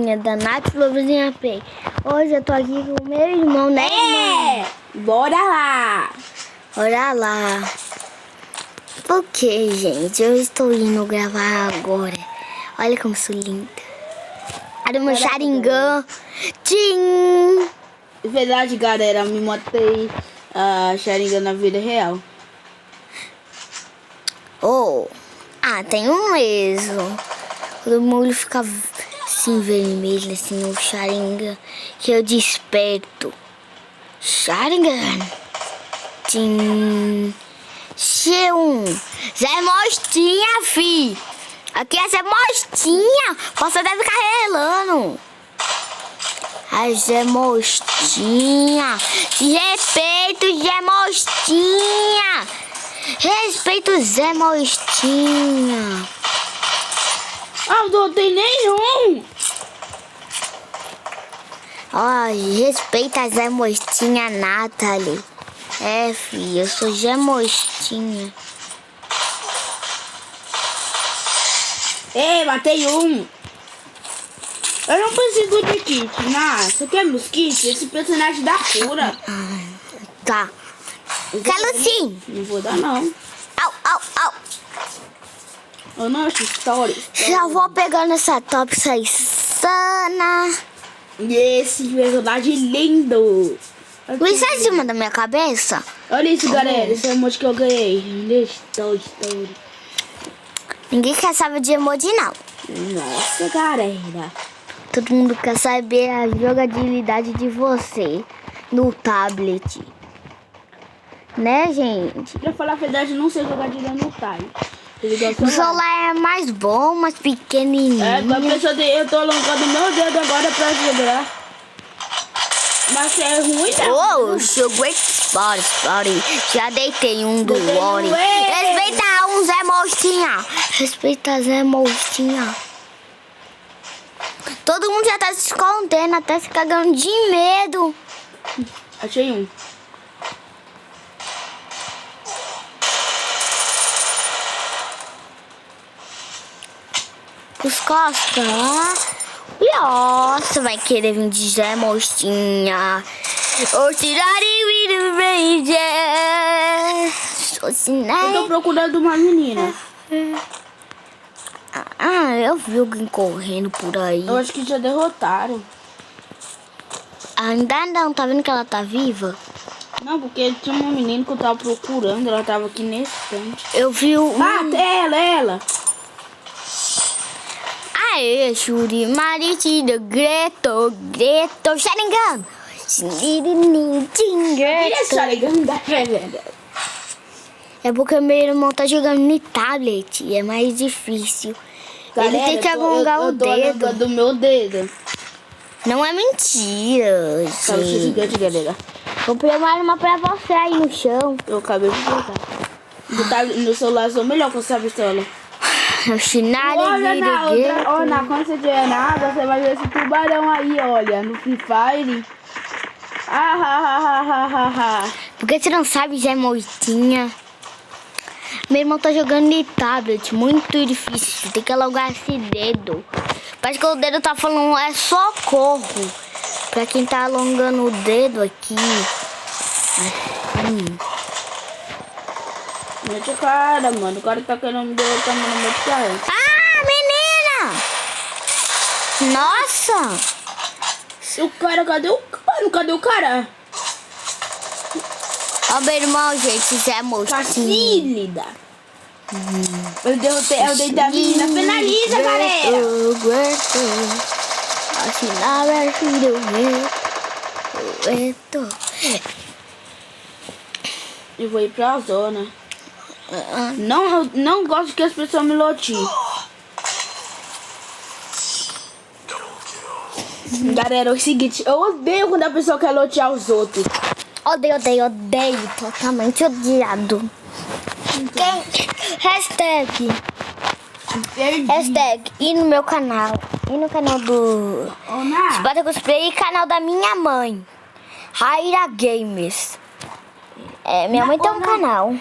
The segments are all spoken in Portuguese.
Da Nath Florzinha Play. Hoje eu tô aqui com o meu irmão, né, irmão? Bora lá! Bora lá. Por que, gente? Eu estou indo gravar agora. Olha como sou linda. Olha o meu Sharingan. Tchim! É verdade, galera. Me matei a Sharingan na vida real. Oh! Ah, tem um mesmo. Quando o molho fica assim vermelho, assim, o Sharingan, que eu desperto. Sharingan. Tim. X1. Zé Mostinha, fi. Aqui é Zé Mostinha. Posso até ficar relando. Ai, Zé Mostinha. Respeito, Zé Mostinha. Respeito, Zé Mostinha. Ah, não tem nenhum. Ó, respeita a Zé Mostinha, Nathalie. É, filho, eu sou Zé Mostinha. Ei, matei um. Eu não preciso de kit. Você quer meus kits? Esse personagem dá cura. Tá. Quero sim. Não vou dar, não. Au, au, au. Eu não acho story. Já vou pegando essa top sana. E esse personagem lindo. Luiz, sai em cima da minha cabeça. Olha isso, galera. Esse é o emoji que eu ganhei. Story. Ninguém quer saber de emoji, não. Nossa, galera. Todo mundo quer saber a jogabilidade de você no tablet. Né, gente? Pra falar a verdade, não sei jogar direito no tablet. O celular é mais bom, mais pequenininho. Eu tô alongando meu dedo agora pra jogar. Mas é ruim, não. Oh, seu great spotty. Já deitei um do Wori. Respeita um Zé Mostinha. Respeita Zé Mostinha. Todo mundo já tá se escondendo, até se cagando de medo. Achei um. Os costas. Nossa, vai querer vir de Zé Mostinha. Eu tô procurando uma menina. Ah, eu vi alguém correndo por aí. Eu acho que já derrotaram. Ainda não, tá vendo que ela tá viva? Não, porque tinha uma menina que eu tava procurando, ela tava aqui nesse canto. Eu vi o... ela! Aê, Shuri, Maritida, Greto, Sharingan! Sharingan da velha. É porque meu irmão tá jogando no tablet e é mais difícil. Galera, ele tem que alongar o dedo. Do meu dedo. Não é mentira, Cara, gente. gigante, galera. Comprei uma arma pra você aí no chão. Eu acabei de botar. No celular sou melhor com essa pistola. O cenário olha, quando você estiver na água, você vai ver esse tubarão aí, olha, no Free Fire. Porque você não sabe, Zé Mostinha? Meu irmão tá jogando de tablet, muito difícil. Tem que alongar esse dedo. Parece que o dedo tá falando é socorro. Pra quem tá alongando o dedo aqui. Mete a cara, mano. O cara tá querendo me derrotar no meu cara. Ah, menina! Nossa! O cara, cadê o cara? Ó, meu irmão, gente, Zé Mostinha. Cacílida. Eu derrotei a menina. Finaliza, galera! Eu vou ir pra zona. Não gosto que as pessoas me lotiem. Galera, é o seguinte, eu odeio quando a pessoa quer lotear os outros. Odeio. Totalmente odiado. Hashtag. E no meu canal. E no canal do Spartacus Play e canal da minha mãe. Raira Games. Minha mãe tem um canal.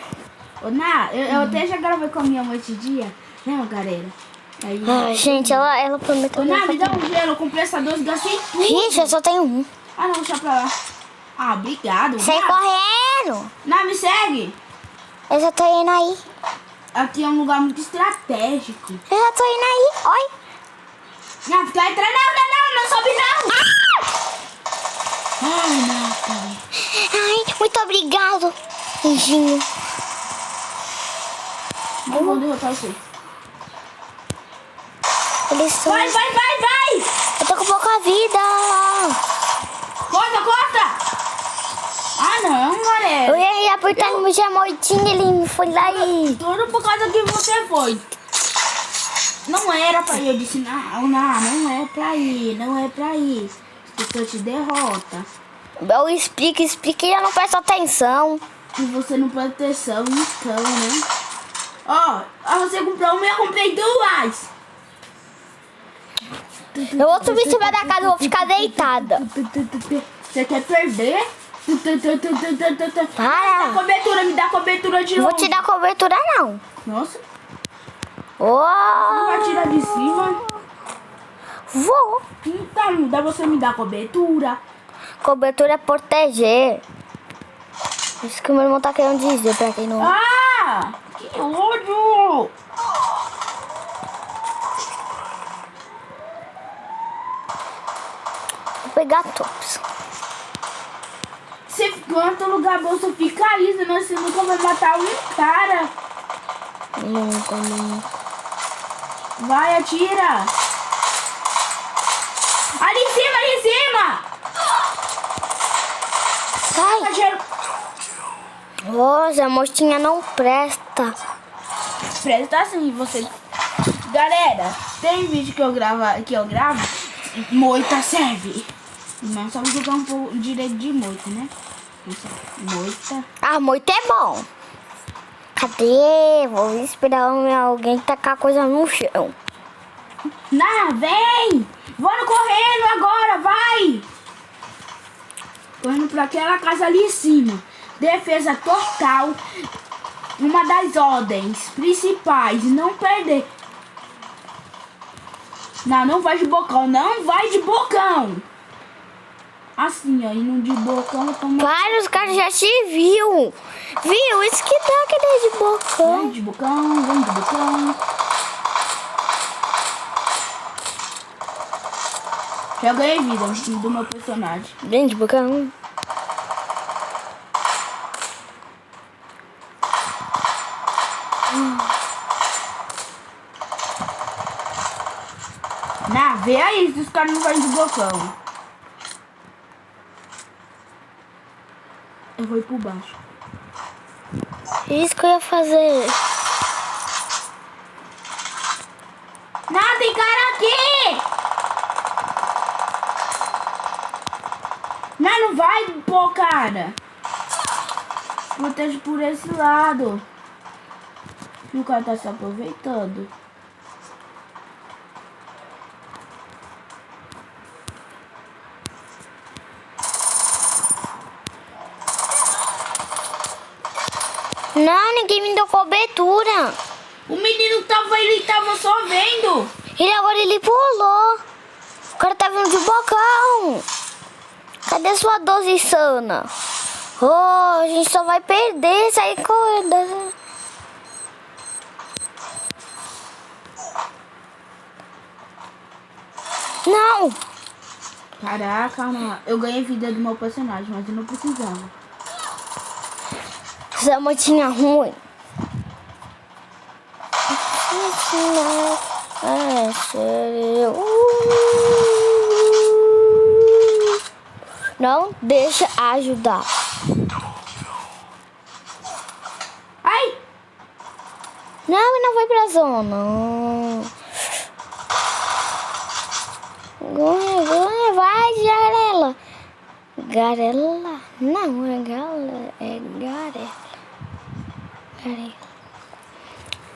Eu até já gravei com a minha mãe esse dia. Não, galera. Aí, Ai, gente, ela prometeu. Ô, Ná, me dá um gelo. Eu comprei essa doce, gastei tudo. Ixi, eu só tenho um. Ah, não, deixa pra lá. Ah, obrigado. Sai Ná, correndo. Ná, me segue. Eu já tô indo aí. Aqui é um lugar muito estratégico. Eu já tô indo aí. Oi. Ná, fica entrando. Não sobe não. Ai, Nathalie. Ai, muito obrigado, anjinho. Eu vou derrotar você. Eles são... Vai. Eu tô com pouca vida. Corta. Ah, não, Eu galera. ia ir apertando o gemoitinho, ele foi lá e... Tudo por causa que você foi. Não era pra ir. Eu disse, não é pra ir. As pessoas te derrota. Eu explico e eu não presto atenção. E você não presta atenção, então, né? Ó, você comprou uma e eu comprei duas. Eu vou subir em cima da casa e vou ficar deitada. Você quer perder? Para. Me dá cobertura de Não longe. vou te dar cobertura, não. Nossa, não vai Oh, tirar de cima. vou. Então, dá você me dar cobertura. Cobertura é proteger. Isso que o meu irmão tá querendo dizer pra quem não... Ah, que ódio. Vou pegar tops. Você planta no lugar bom, você fica aí, senão você nunca vai matar um cara. Nunca. Vai, atira. Ali em cima. Sai. Atira. Nossa, a mostinha não presta. Presta assim, você... Galera, tem vídeo que eu gravo, moita serve. Não sabe jogar um pouco direito de moita, né? Moita. Ah, moita é bom. Cadê? Vou esperar alguém tacar coisa no chão. Vem! Vamos correndo agora, vai! Correndo pra aquela casa ali em cima. Defesa total. Uma das ordens principais. Não perder. Não vai de bocão. Não vai de bocão. Assim, ó. Indo de bocão. Vários caras já te viu. Viu? Isso que dá que é de bocão. Vem de bocão. Já ganhei vida do meu personagem. Vem de bocão. Vê aí se os caras não vão de bocão. Eu vou ir por baixo. Isso que eu ia fazer. Tem cara aqui! Não vai, pô, cara. Protege por esse lado. E o cara tá se aproveitando. Não, ninguém me deu cobertura. O menino ele tava só vendo. Ele pulou. O cara tá vindo de bocão. Cadê sua dose insana? Oh, a gente só vai perder, sair correndo. Não! Caraca, mano. Eu ganhei vida do meu personagem, mas eu não precisava. Essa motinha ruim. É sério. Não deixa ajudar. Ai! Não vai pra zona. Vai, Garela. Garela? Não, é Garela. É Garela.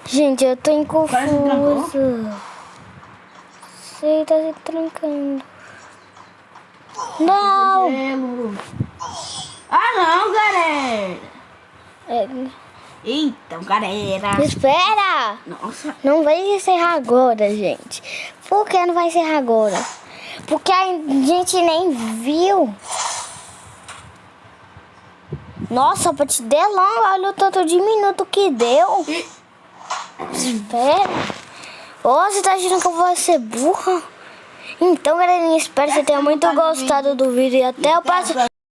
Gente, eu tô em confuso. Você tá se trancando. Não! Ah, não, galera. Então, galera. Espera! Nossa. Não vai encerrar agora, gente. Por que não vai encerrar agora? Porque a gente nem viu. Nossa, pra te der lá, olha o tanto de minuto que deu. Espera. Ô, você tá achando que eu vou ser burra? Então, galerinha, espero que você tenha muito gostado do vídeo e até o próximo.